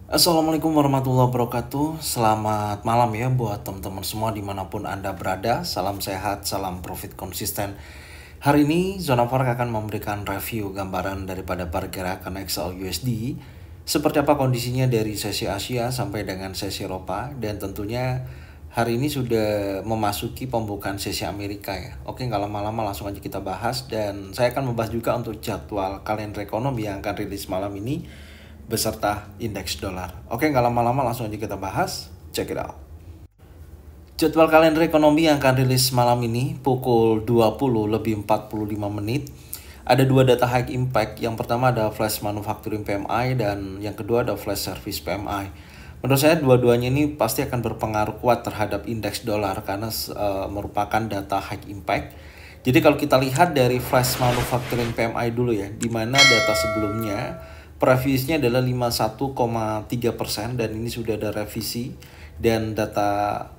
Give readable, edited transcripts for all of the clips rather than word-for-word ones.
Assalamualaikum warahmatullahi wabarakatuh. Selamat malam ya buat teman-teman semua dimanapun Anda berada. Salam sehat, salam profit konsisten. Hari ini Zona Forex akan memberikan review gambaran daripada pergerakan XAU/USD, seperti apa kondisinya dari sesi Asia sampai dengan sesi Eropa, dan tentunya hari ini sudah memasuki pembukaan sesi Amerika ya. Oke, nggak lama-lama langsung aja kita bahas, dan saya akan membahas juga untuk jadwal kalender ekonomi yang akan rilis malam ini beserta indeks dolar. Oke, nggak lama-lama langsung aja kita bahas. Check it out. Jadwal kalender ekonomi yang akan rilis malam ini pukul 20:45. Ada dua data high impact. Yang pertama ada flash manufacturing PMI dan yang kedua ada flash service PMI. Menurut saya dua-duanya ini pasti akan berpengaruh kuat terhadap indeks dolar karena merupakan data high impact. Jadi kalau kita lihat dari flash manufacturing PMI dulu ya, di mana data sebelumnya previousnya adalah 51,3% dan ini sudah ada revisi, dan data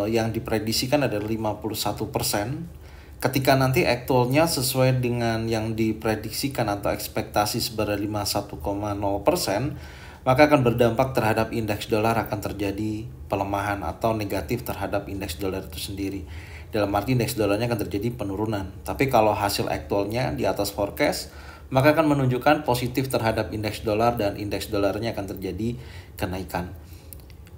yang diprediksikan adalah 51%. Ketika nanti aktualnya sesuai dengan yang diprediksikan atau ekspektasi sebenarnya 51,0%, maka akan berdampak terhadap indeks dolar, akan terjadi pelemahan atau negatif terhadap indeks dolar itu sendiri. Dalam arti indeks dolarnya akan terjadi penurunan. Tapi kalau hasil aktualnya di atas forecast, maka akan menunjukkan positif terhadap indeks dolar dan indeks dolarnya akan terjadi kenaikan.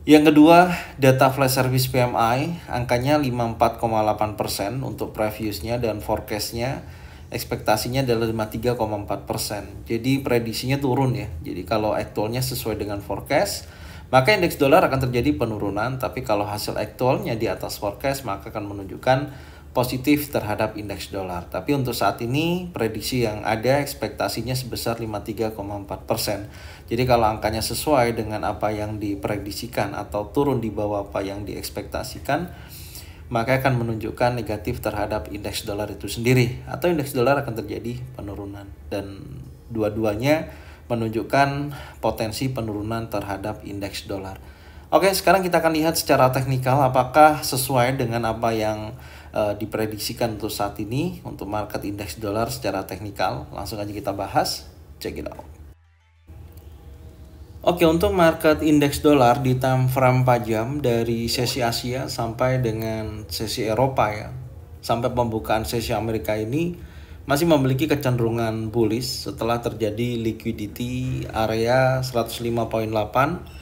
Yang kedua, data flash service PMI angkanya 54,8% untuk previousnya, dan forecastnya ekspektasinya adalah 53,4%. Jadi prediksinya turun ya. Jadi kalau aktualnya sesuai dengan forecast, maka indeks dolar akan terjadi penurunan, tapi kalau hasil aktualnya di atas forecast maka akan menunjukkan positif terhadap indeks dolar. Tapi untuk saat ini prediksi yang ada ekspektasinya sebesar 53,4%. Jadi kalau angkanya sesuai dengan apa yang diprediksikan atau turun di bawah apa yang diekspektasikan, maka akan menunjukkan negatif terhadap indeks dolar itu sendiri, atau indeks dolar akan terjadi penurunan. Dan dua-duanya menunjukkan potensi penurunan terhadap indeks dolar. Oke, sekarang kita akan lihat secara teknikal apakah sesuai dengan apa yang diprediksikan untuk saat ini untuk market indeks dolar secara teknikal. Langsung aja kita bahas. Check it out. Oke, untuk market indeks dolar di time frame 4 jam dari sesi Asia sampai dengan sesi Eropa ya, sampai pembukaan sesi Amerika ini masih memiliki kecenderungan bullish setelah terjadi liquidity area 105.8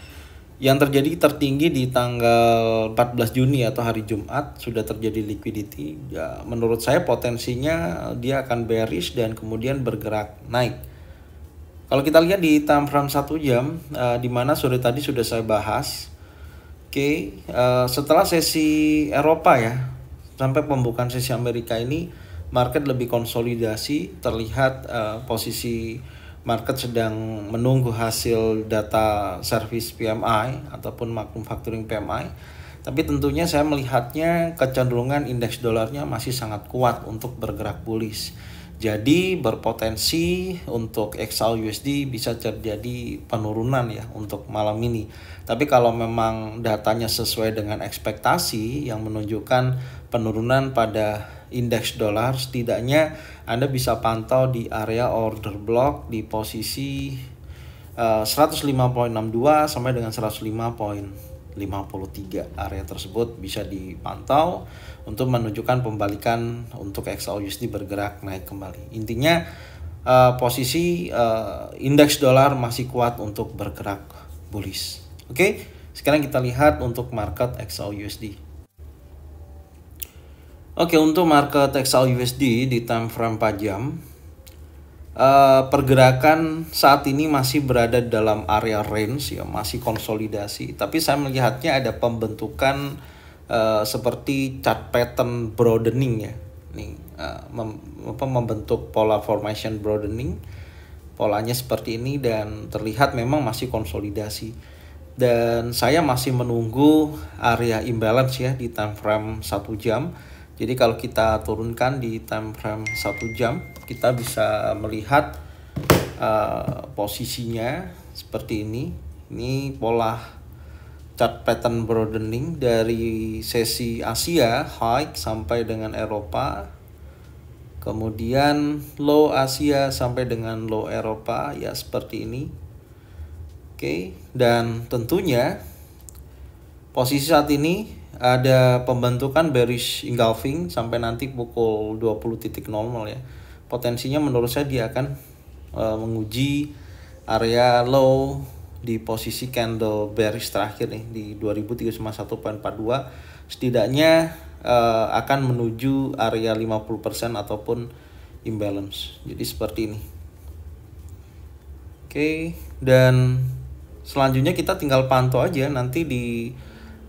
yang terjadi tertinggi di tanggal 14 Juni atau hari Jumat. Sudah terjadi liquidity ya, menurut saya potensinya dia akan bearish dan kemudian bergerak naik. Kalau kita lihat di time frame 1 jam, di mana sore tadi sudah saya bahas. Oke, setelah sesi Eropa ya, sampai pembukaan sesi Amerika ini, market lebih konsolidasi. Terlihat posisi market sedang menunggu hasil data service PMI ataupun manufacturing PMI. Tapi tentunya saya melihatnya kecenderungan indeks dolarnya masih sangat kuat untuk bergerak bullish. Jadi berpotensi untuk XAU/USD bisa terjadi penurunan ya untuk malam ini. Tapi kalau memang datanya sesuai dengan ekspektasi yang menunjukkan penurunan pada indeks dolar, setidaknya Anda bisa pantau di area order block di posisi 105.62 sampai dengan 105.53. Area tersebut bisa dipantau untuk menunjukkan pembalikan untuk XAU/USD bergerak naik kembali. Intinya posisi indeks dolar masih kuat untuk bergerak bullish. Oke, sekarang kita lihat untuk market XAU/USD. Oke, untuk market XAU/USD di time frame 4 jam, pergerakan saat ini masih berada dalam area range ya, masih konsolidasi. Tapi saya melihatnya ada pembentukan seperti chart pattern broadening ya. Nih, membentuk pola formation broadening. Polanya seperti ini dan terlihat memang masih konsolidasi. Dan saya masih menunggu area imbalance ya di time frame 1 jam. Jadi kalau kita turunkan di time frame 1 jam, kita bisa melihat posisinya seperti ini. Ini pola chart pattern broadening dari sesi Asia high sampai dengan Eropa. Kemudian low Asia sampai dengan low Eropa ya seperti ini. Oke, dan tentunya posisi saat ini ada pembentukan bearish engulfing sampai nanti pukul 20.00 ya. Potensinya menurut saya dia akan menguji area low di posisi candle bearish terakhir nih di 2351.42. Setidaknya akan menuju area 50% ataupun imbalance. Jadi seperti ini. Oke, dan selanjutnya kita tinggal pantau aja nanti di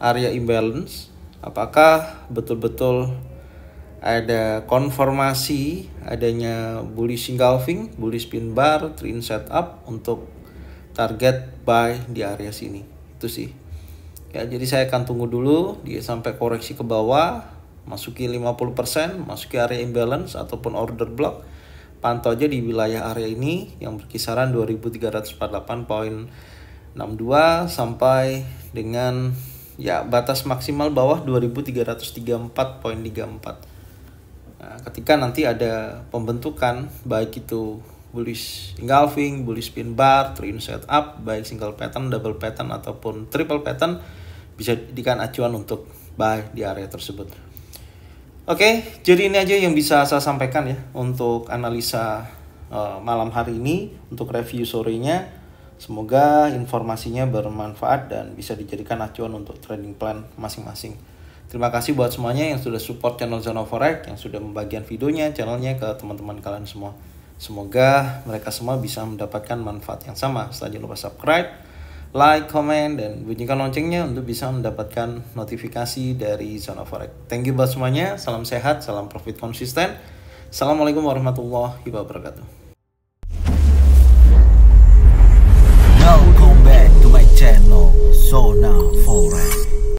area imbalance apakah betul-betul ada konfirmasi adanya bullish engulfing, bullish pin bar, trend setup untuk target buy di area sini. Itu sih. Ya, jadi saya akan tunggu dulu dia sampai koreksi ke bawah, masuki 50%, masuki area imbalance ataupun order block. Pantau aja di wilayah area ini yang berkisaran 2348.62 sampai dengan ya batas maksimal bawah 2334.34. Nah, ketika nanti ada pembentukan baik itu bullish engulfing, bullish pin bar, trend setup, baik single pattern, double pattern ataupun triple pattern, bisa dijadikan acuan untuk buy di area tersebut. Oke, jadi ini aja yang bisa saya sampaikan ya untuk analisa malam hari ini, untuk review sorenya. Semoga informasinya bermanfaat dan bisa dijadikan acuan untuk trading plan masing-masing. Terima kasih buat semuanya yang sudah support channel Zona Forex, yang sudah membagikan videonya, channelnya ke teman-teman kalian semua. Semoga mereka semua bisa mendapatkan manfaat yang sama. Setelah jangan lupa subscribe, like, comment, dan bunyikan loncengnya untuk bisa mendapatkan notifikasi dari Zona Forex. Thank you buat semuanya. Salam sehat, salam profit konsisten. Assalamualaikum warahmatullahi wabarakatuh.